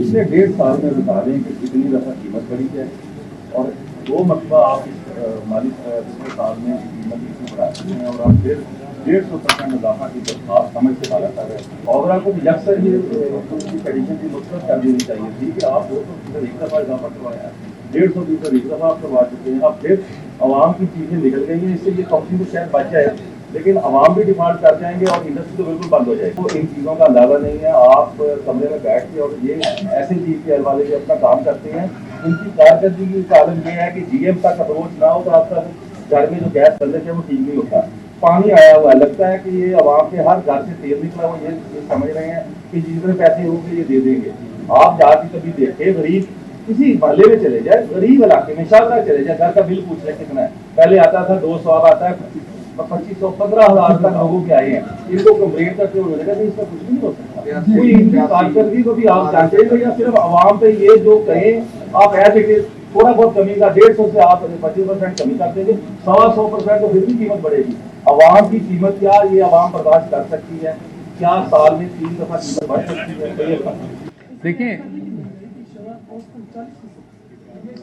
पिछले 1.5 साल में बता दें कि कितनी दफ़ा कीमत बढ़ी है और 2 मरतबा आप इस माली पिछले साल में कीमत इतनी बढ़ा चुके हैं और आप फिर 150% इजाफा की दरख्वास्त समझ से बाला कर रहे हैं। और आपको भी अक्सर ये कंडीशन की मुस्तरद कर देनी चाहिए थी कि आप 200% एक दफ़ा इजाफा करवाया, 150% एक दफ़ा आप करवा चुके हैं। अब फिर आवाम की चीज़ें निकल गई हैं, इससे ये कंपनी को शायद बच जाए, लेकिन आवाम भी डिफॉल्ट कर जाएंगे और इंडस्ट्री तो बिल्कुल बंद हो जाएगी। तो इन चीज़ों का अंदाज़ा नहीं है। आप कमरे में बैठ के और ये ऐसे चीज़ के वाले जो अपना काम करते हैं, इनकी कारकर्दगी का कारण ये है कि जीएम तक अप्रोच ना हो तो आपका घर में जो गैस सिलेंडर है वो ठीक नहीं होता। पानी आया हुआ है, लगता है कि ये आवाम के हर घर से तेल निकला हुआ, ये समझ रहे हैं कि जितने पैसे होंगे ये दे देंगे। आप जाके कभी देखे गरीब किसी मोहल्ले में चले जाए, गरीब इलाके में शाहरा चले जाए, घर का बिल पूछ ले कितना है। पहले आता था 200, अब आता है 2500, 15,000 तक लोगों के आए हैं। इनको कंप्लेंट करके उन्होंने कहा इसका कुछ नहीं हो सकता। कोई इनकी कारकर्दगी को भी आप जानते हैं या सिर्फ आवाम पे ये जो कहें आप ऐसे थोड़ा बहुत कमी का 150 से आप 25% कमी कर देंगे, 100% तो फिर भी कीमत बढ़ेगी। आवाम की कीमत क्या ये आवाम बर्दाश्त कर सकती है? क्या साल में 3 दफा कीमत बढ़ सकती है? देखिए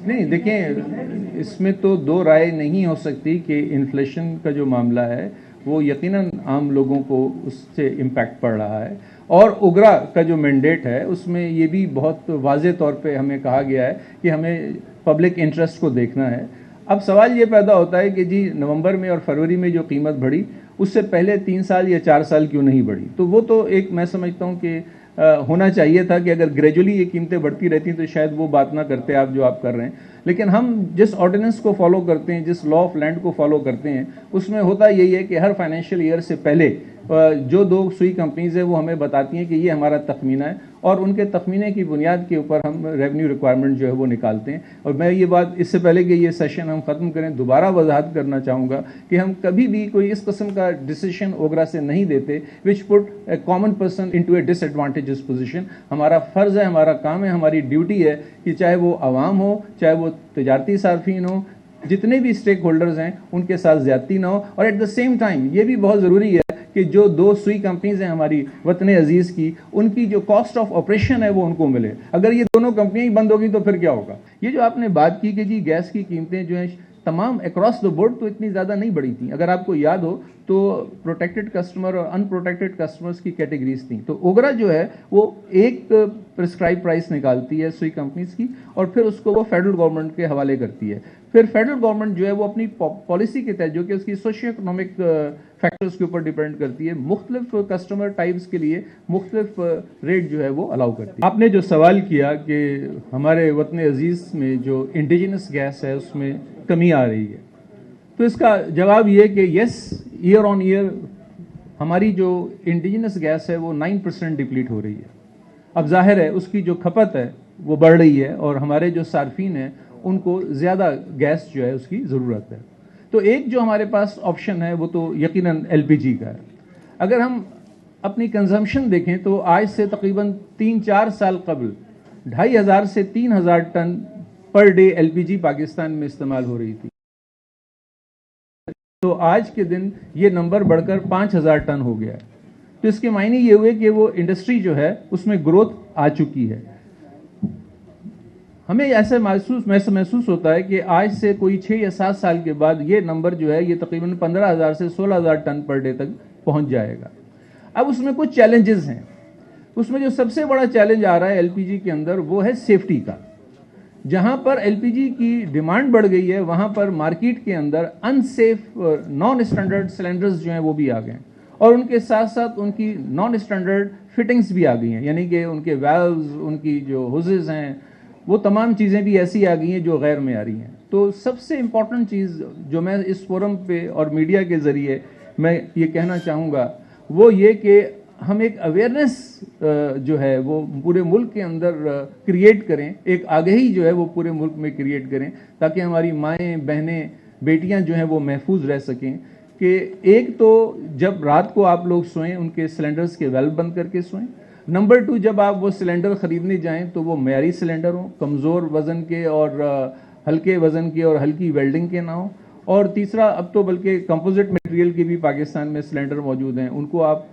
नहीं, देखिए इसमें तो दो राय नहीं हो सकती कि इन्फ्लेशन का जो मामला है वो यकीनन आम लोगों को उससे इम्पैक्ट पड़ रहा है। और उगरा का जो मैंडेट है उसमें ये भी बहुत वाज़े तौर पे हमें कहा गया है कि हमें पब्लिक इंटरेस्ट को देखना है। अब सवाल ये पैदा होता है कि जी नवंबर में और फरवरी में जो कीमत बढ़ी उससे पहले 3 साल या 4 साल क्यों नहीं बढ़ी? तो वो तो एक मैं समझता हूँ कि होना चाहिए था कि अगर ग्रेजुअली ये कीमतें बढ़ती रहती तो शायद वो बात ना करते आप जो आप कर रहे हैं। लेकिन हम जिस ऑर्डिनेंस को फॉलो करते हैं, जिस लॉ ऑफ लैंड को फॉलो करते हैं, उसमें होता यही है कि हर फाइनेंशियल ईयर से पहले जो 2 सुई कंपनीज है वो हमें बताती हैं कि ये हमारा तखमीना है और उनके तखमीने की बुनियाद के ऊपर हम रेवेन्यू रिक्वायरमेंट जो है वो निकालते हैं। और मैं ये बात इससे पहले कि ये सेशन हम ख़त्म करें दोबारा वजाहत करना चाहूँगा कि हम कभी भी कोई इस किस्म का डिसीजन ओगरा से नहीं देते which put A common person into A disadvantages position. हमारा फ़र्ज़ है, हमारा काम है, हमारी ड्यूटी है कि चाहे वो आवाम हो, चाहे वो तजारती सार्फिन हो, जितने भी स्टेक होल्डर्स हैं उनके साथ ज़्यादती ना हो। और एट द सेम टाइम ये भी बहुत ज़रूरी है कि जो 2 सुई कंपनीज हैं हमारी वतन अजीज़ की, उनकी जो कॉस्ट ऑफ ऑपरेशन है वो उनको मिले। अगर ये दोनों कंपनियां ही बंद होगी तो फिर क्या होगा? ये जो आपने बात की कि जी गैस की कीमतें जो हैं तमाम अक्रॉस द बोर्ड तो इतनी ज़्यादा नहीं बढ़ी थी। अगर आपको याद हो तो प्रोटेक्टेड कस्टमर और अनप्रोटेक्टेड कस्टमर्स की कैटेगरीज थी। तो ओगरा जो है वो एक प्रिस्क्राइब प्राइस निकालती है सुई कंपनीज की और फिर उसको वो फेडरल गवर्नमेंट के हवाले करती है। फिर फेडरल गवर्नमेंट जो है वो अपनी पॉलिसी के तहत जो कि उसकी सोशियो इकोनॉमिक फैक्टर्स के ऊपर डिपेंड करती है, मुख्तलिफ कस्टमर टाइप्स के लिए मुख्तलिफ रेट जो है वो अलाउ करती है। आपने जो सवाल किया कि हमारे वतन अजीज़ में जो इंडिजिनस गैस है उसमें कमी आ रही है, तो इसका जवाब ये कि यस, ईयर ऑन ईयर हमारी जो इंडिजिनस गैस है वो 9% डिप्लीट हो रही है। अब जाहिर है उसकी जो खपत है वो बढ़ रही है और हमारे जो सार्फिन हैं उनको ज़्यादा गैस जो है उसकी ज़रूरत है। तो एक जो हमारे पास ऑप्शन है वो तो यकीनन एलपीजी का है। अगर हम अपनी कंजम्पशन देखें तो आज से तकरीबन 3-4 साल कबल 2,500 से 3,000 ton per day LPG Pakistan में इस्तेमाल हो रही थी। तो आज के दिन ये नंबर बढ़कर 5,000 टन हो गया है। तो इसके मायने ये हुए कि वो इंडस्ट्री जो है उसमें ग्रोथ आ चुकी है। हमें ऐसे महसूस होता है कि आज से कोई 6 या 7 साल के बाद ये नंबर जो है ये तकरीबन 15,000 से 16,000 टन पर डे तक पहुंच जाएगा। अब उसमें कुछ चैलेंजेस हैं। उसमें जो सबसे बड़ा चैलेंज आ रहा है एलपीजी के अंदर वो है सेफ्टी का। जहां पर एलपीजी की डिमांड बढ़ गई है वहां पर मार्केट के अंदर अनसेफ नॉन स्टैंडर्ड सिलेंडर्स जो हैं वो भी आ गए हैं और उनके साथ साथ उनकी नॉन स्टैंडर्ड फिटिंग्स भी आ गई हैं, यानी कि उनके वाल्व्स, उनकी जो हुजेस हैं, वो तमाम चीज़ें भी ऐसी आ गई हैं जो गैर मेयारी हैं। तो सबसे इम्पॉर्टेंट चीज़ जो मैं इस फोरम पे और मीडिया के ज़रिए मैं ये कहना चाहूँगा वो ये कि हम एक अवेयरनेस जो है वो पूरे मुल्क के अंदर क्रिएट करें, एक आगाही जो है वो पूरे मुल्क में क्रिएट करें ताकि हमारी माएँ, बहनें, बेटियाँ जो हैं वो महफूज रह सकें। कि एक तो जब रात को आप लोग सोएं उनके सिलेंडर्स के वेल्व बंद करके सोएं। नंबर 2, जब आप वो सिलेंडर ख़रीदने जाएं तो वो मेयारी सिलेंडर हों, कमज़ोर वज़न के और हल्के वज़न के और हल्की वेल्डिंग के ना हो। اور تیسرا اب تو بلکہ کمپوزٹ مٹیریل کی بھی پاکستان میں سلنڈر موجود ہیں، ان کو آپ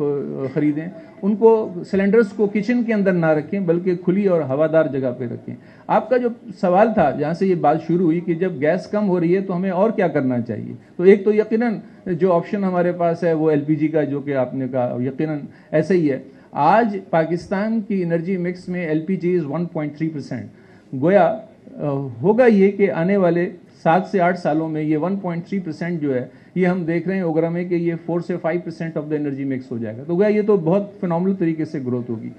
خریدیں، ان کو سلنڈرز کو کچن کے اندر نہ رکھیں بلکہ کھلی اور ہوادار جگہ پہ رکھیں۔ آپ کا جو سوال تھا جہاں سے یہ بات شروع ہوئی کہ جب گیس کم ہو رہی ہے تو ہمیں اور کیا کرنا چاہیے، تو ایک تو یقیناً جو آپشن ہمارے پاس ہے وہ LPG کا، جو کہ آپ نے کہا یقیناً ایسا ہی ہے۔ آج پاکستان کی انرجی مکس میں LPG 1.3%، گویا ہوگا یہ کہ آنے والے 7 سے 8 سالوں میں یہ 1.3% جو ہے یہ ہم دیکھ رہے ہیں اوگرا میں کہ یہ 4 سے 5% آف دا انرجی مکس ہو جائے گا، تو گویا یہ تو بہت فنامنل طریقے سے گروتھ ہوگی۔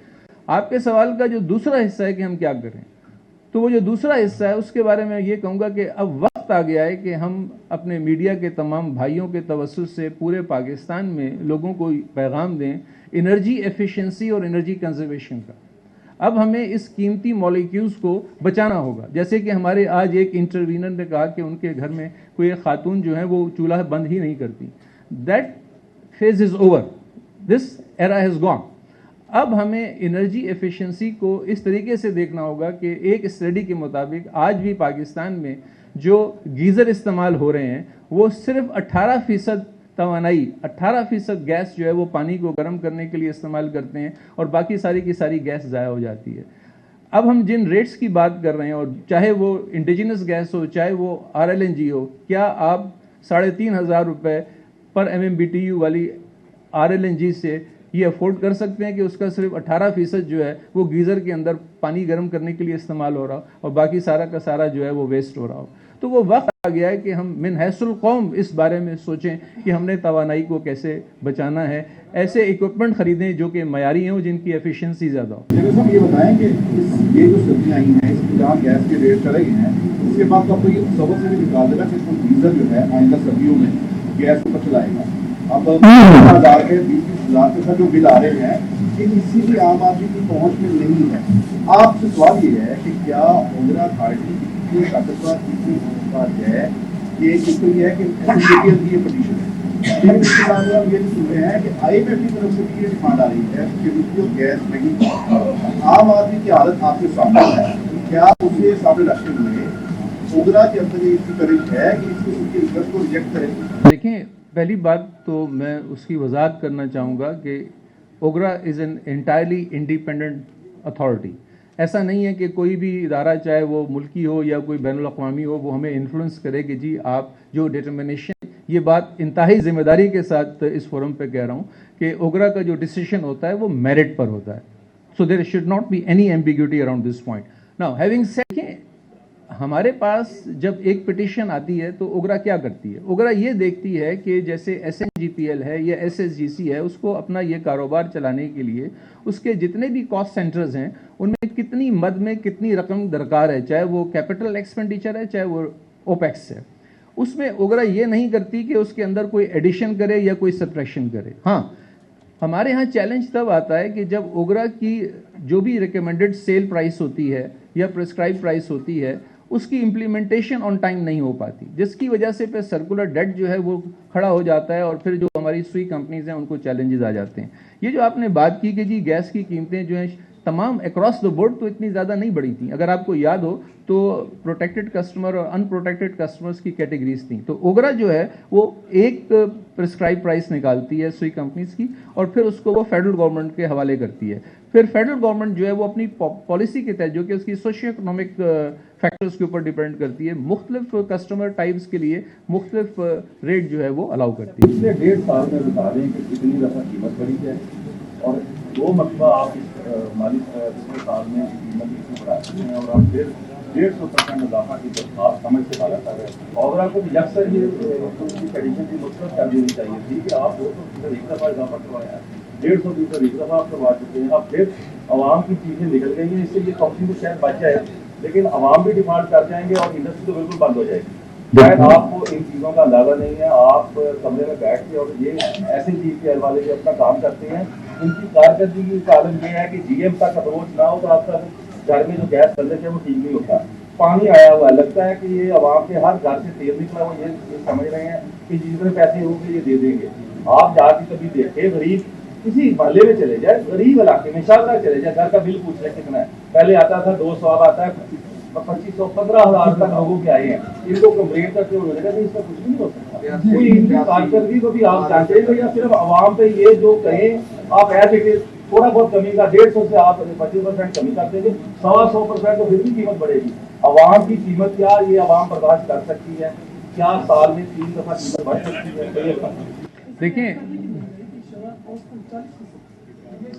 آپ کے سوال کا جو دوسرا حصہ ہے کہ ہم کیا کریں، تو وہ جو دوسرا حصہ ہے اس کے بارے میں یہ کہوں گا کہ اب وقت آ گیا ہے کہ ہم اپنے میڈیا کے تمام بھائیوں کے توسط سے پورے پاکستان میں لوگوں کو پیغام دیں انرجی ایفیشنسی اور انرجی کنزرویشن کا۔ اب ہمیں اس قیمتی مولیکیولز کو بچانا ہوگا، جیسے کہ ہمارے آج ایک انٹروینر نے کہا کہ ان کے گھر میں کوئی ایک خاتون جو ہے وہ چولہا بند ہی نہیں کرتی۔ That phase is over, this era has gone. اب ہمیں انرجی ایفیشنسی کو اس طریقے سے دیکھنا ہوگا کہ ایک اسٹڈی کے مطابق آج بھی پاکستان میں جو گیزر استعمال ہو رہے ہیں وہ صرف 18% توانائی، 18% گیس جو ہے وہ پانی کو گرم کرنے کے لیے استعمال کرتے ہیں اور باقی ساری کی ساری گیس ضائع ہو جاتی ہے۔ اب ہم جن ریٹس کی بات کر رہے ہیں، اور چاہے وہ انڈیجنس گیس ہو چاہے وہ RLNG ہو، کیا آپ 3,500 روپے پر MMBTU والی RLNG سے یہ افورڈ کر سکتے ہیں کہ اس کا صرف 18% جو ہے وہ گیزر کے اندر پانی گرم کرنے کے لیے استعمال ہو رہا ہو اور باقی سارا کا سارا جو ہے وہ ویسٹ ہو رہا ہو؟ تو وہ وقت آ گیا ہے کہ ہم من حیث القوم اس بارے میں سوچیں کہ ہم نے توانائی کو کیسے بچانا ہے، ایسے ایکوپمنٹ خریدیں جو کہ معیاری ہوں، جن کی ایفیشنسی زیادہ ہو۔ صاحب یہ بتائیں کہ یہ جو سبزیاں آئی ہیں اس میں جہاں گیس کے ریٹ چڑھے گئے ہیں اس کے بعد آپ کو یہ سبق سے بھی نکال دے گا کہ ڈیزل جو ہے آئندہ سردیوں میں گیس پر چلائے گا۔ اب 20,000 کے 20,000 کے ساتھ جو بل آ رہے ہیں یہ کسی بھی عام آدمی کی پہنچ میں نہیں ہے۔ آپ سے سوال یہ ہے کہ کیا اوگرا اتھارٹی اتنی طاقتور اتنی بات ہے کہ ایک تو یہ ہے کہ SNJPL کی یہ پٹیشن ہے، لیکن اس کے ساتھ ہم یہ بھی سن رہے ہیں کہ IMF کی طرف سے بھی یہ ڈیمانڈ آ رہی ہے کہ بجلی اور گیس نہیں، عام آدمی کی حالت آپ کے سامنے ہے، کیا اسے سامنے رکھتے ہوئے اوگرا کے اندر یہ کریج ہے کہ اس قسم کی ریکویسٹ کو ریجیکٹ کرے؟ دیکھیں، پہلی بات تو میں اس کی وضاحت کرنا چاہوں گا کہ OGRA is an entirely independent authority. ایسا نہیں ہے کہ کوئی بھی ادارہ چاہے وہ ملکی ہو یا کوئی بین الاقوامی ہو وہ ہمیں انفلوئنس کرے کہ جی آپ جو ڈٹرمنیشن، یہ بات انتہائی ذمہ داری کے ساتھ اس فورم پہ کہہ رہا ہوں کہ اوگرا کا جو ڈیسیشن ہوتا ہے وہ میرٹ پر ہوتا ہے۔ So there should not be any ambiguity around this point. Now having said کہ ہمارے پاس جب ایک پٹیشن آتی ہے تو اوگرا کیا کرتی ہے؟ اوگرا یہ دیکھتی ہے کہ جیسے SNGPL ہے یا SSGC ہے، اس کو اپنا یہ کاروبار چلانے کے لیے اس کے جتنے بھی کاسٹ سینٹرز ہیں ان میں کتنی مد میں کتنی رقم درکار ہے، چاہے وہ کیپٹل ایکسپینڈیچر ہے چاہے وہ اوپیکس ہے۔ اس میں اوگرا یہ نہیں کرتی کہ اس کے اندر کوئی ایڈیشن کرے یا کوئی سبٹریکشن کرے۔ ہاں، ہمارے ہاں چیلنج تب آتا ہے کہ جب اوگرا کی جو بھی ریکمینڈڈ سیل پرائس ہوتی ہے یا پرسکرائب پرائس ہوتی ہے اس کی امپلیمنٹیشن آن ٹائم نہیں ہو پاتی، جس کی وجہ سے پھر سرکولر ڈیٹ جو ہے وہ کھڑا ہو جاتا ہے اور پھر جو ہماری سوئی کمپنیز ہیں ان کو چیلنجز آ جاتے ہیں۔ یہ جو آپ نے بات کی کہ جی گیس کی قیمتیں جو ہیں تمام اکراس دا بورڈ تو اتنی زیادہ نہیں بڑھی تھیں، اگر آپ کو یاد ہو تو پروٹیکٹڈ کسٹمر اور ان پروٹیکٹڈ کسٹمرز کی کیٹیگریز تھیں، تو اوگرا جو ہے وہ ایک پرسکرائب پرائس نکالتی ہے سوئی کمپنیز کی اور پھر اس کو وہ فیڈرل گورنمنٹ کے حوالے کرتی ہے۔ پھر فیڈرل گورنمنٹ جو ہے وہ اپنی پالیسی کے تحت جو کہ اس کی سوشیو اکنامک فیکٹرز کے اوپر ڈیپینڈ کرتی ہے، مختلف کسٹمر ٹائپس کے لیے مختلف ریٹ جو ہے وہ الاؤ کرتی ہے۔ پچھلے 1.5 سال میں بتا دیں کہ کتنی دفعہ قیمت بڑھی ہے اور 2 مرتبہ آپ اس مالی پچھلے سال میں قیمت اتنی بڑھا چکے ہیں اور آپ پھر 150% اضافہ کی درخواست سمجھ سے زیادہ کر رہے ہیں۔ اوگرا کو یکسر یہ کنڈیشن کی مسترد کر دینی چاہیے تھی کہ آپ 200% ایک دفعہ اضافہ کروایا ہے، 150% ایک دفعہ آپ کروا چکے ہیں، اب پھر عوام کی چیزیں نکل گئی ہیں، اس سے یہ کمپنی کو شاید بچ جائے لیکن عوام بھی ڈیفالٹ کر جائیں گے اور انڈسٹری تو بالکل بند ہو جائے گی۔ شاید آپ کو ان چیزوں کا اندازہ نہیں ہے، آپ کمرے میں بیٹھ کے اور یہ ایسے GPL والے جو اپنا کام کرتے ہیں ان کی کارکردگی کا عالم یہ ہے کہ GM تک اپروچ نہ ہو تو آپ کا گھر میں جو گیس بندش ہے وہ ٹھیک نہیں ہوتا۔ پانی آیا ہوا لگتا ہے کہ یہ عوام کے ہر گھر سے تیل نکلا وہ یہ سمجھ رہے ہیں کہ جتنے پیسے ہوں گے یہ دے دیں گے۔ آپ جا کے کبھی دیکھیں غریب کسی محلے میں چلے جائے، غریب علاقے میں شاہدہ چلے جائے، گھر کا بل پوچھ لیں کتنا ہے، پہلے آتا تھا 200، اب آتا ہے 2500 15,000 तक लोगों के आए हैं, इनको कंप्लेंट करते हुए मिलेगा, इसका कुछ भी नहीं हो सकता। कोई इनकी कारकर्दगी को भी आप जानते हैं या सिर्फ आवाम पे ये जो कहें आप ऐसे कि थोड़ा बहुत कमी का 150 से आप 25% कमी कर देंगे, 100% तो फिर भी कीमत बढ़ेगी। आवाम की कीमत क्या ये आवाम बर्दाश्त कर सकती है? क्या साल में 3 दफा कीमत बढ़ सकती है? तो ये देखिए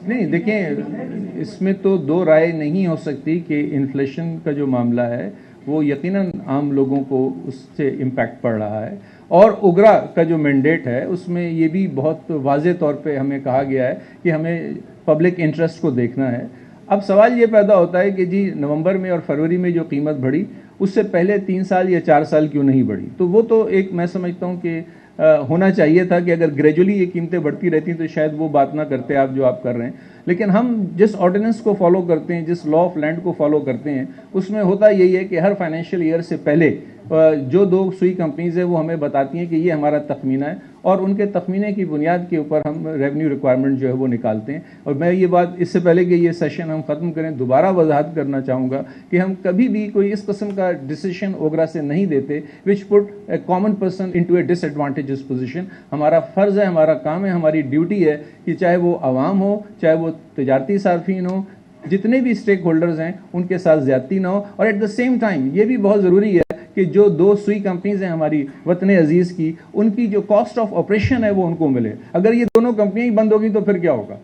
नहीं, देखिए इसमें तो दो राय नहीं हो सकती कि इन्फ्लेशन का जो मामला है वो यकीनन आम लोगों को उससे इम्पैक्ट पड़ रहा है, और उगरा का जो मैंडेट है उसमें ये भी बहुत वाज़े तौर पे हमें कहा गया है कि हमें पब्लिक इंटरेस्ट को देखना है। अब सवाल ये पैदा होता है कि जी नवंबर में और फरवरी में जो कीमत बढ़ी उससे पहले 3 साल या 4 साल क्यों नहीं बढ़ी? तो वो तो एक मैं समझता हूँ कि होना चाहिए था कि अगर ग्रेजुअली ये कीमतें बढ़ती रहती तो शायद वो बात ना करते आप जो आप कर रहे हैं। लेकिन हम जिस ऑर्डिनेंस को फॉलो करते हैं, जिस लॉ ऑफ लैंड को फॉलो करते हैं, उसमें होता यही है कि हर फाइनेंशियल ईयर से पहले जो 2 सुई कंपनीज है वो हमें बताती हैं कि ये हमारा तखमीना है, और उनके तखमीने की बुनियाद के ऊपर हम रेवेन्यू रिक्वायरमेंट जो है वो निकालते हैं। और मैं ये बात इससे पहले कि ये सेशन हम ख़त्म करें दोबारा वजाहत करना चाहूँगा कि हम कभी भी कोई इस किस्म का डिसीजन ओगरा से नहीं देते which put A common person into A disadvantages position. हमारा फ़र्ज़ है, हमारा काम है, हमारी ड्यूटी है कि चाहे वो आवाम हो, चाहे वो तिजारती सार्फिन हो, जितने भी स्टेक होल्डर्स हैं उनके साथ ज़्यादती ना हो। और एट द सेम टाइम ये भी बहुत ज़रूरी है कि जो 2 सुई कंपनीज हैं हमारी वतन अजीज़ की, उनकी जो कॉस्ट ऑफ ऑपरेशन है वो उनको मिले। अगर ये दोनों कंपनियां ही बंद होगी तो फिर क्या होगा?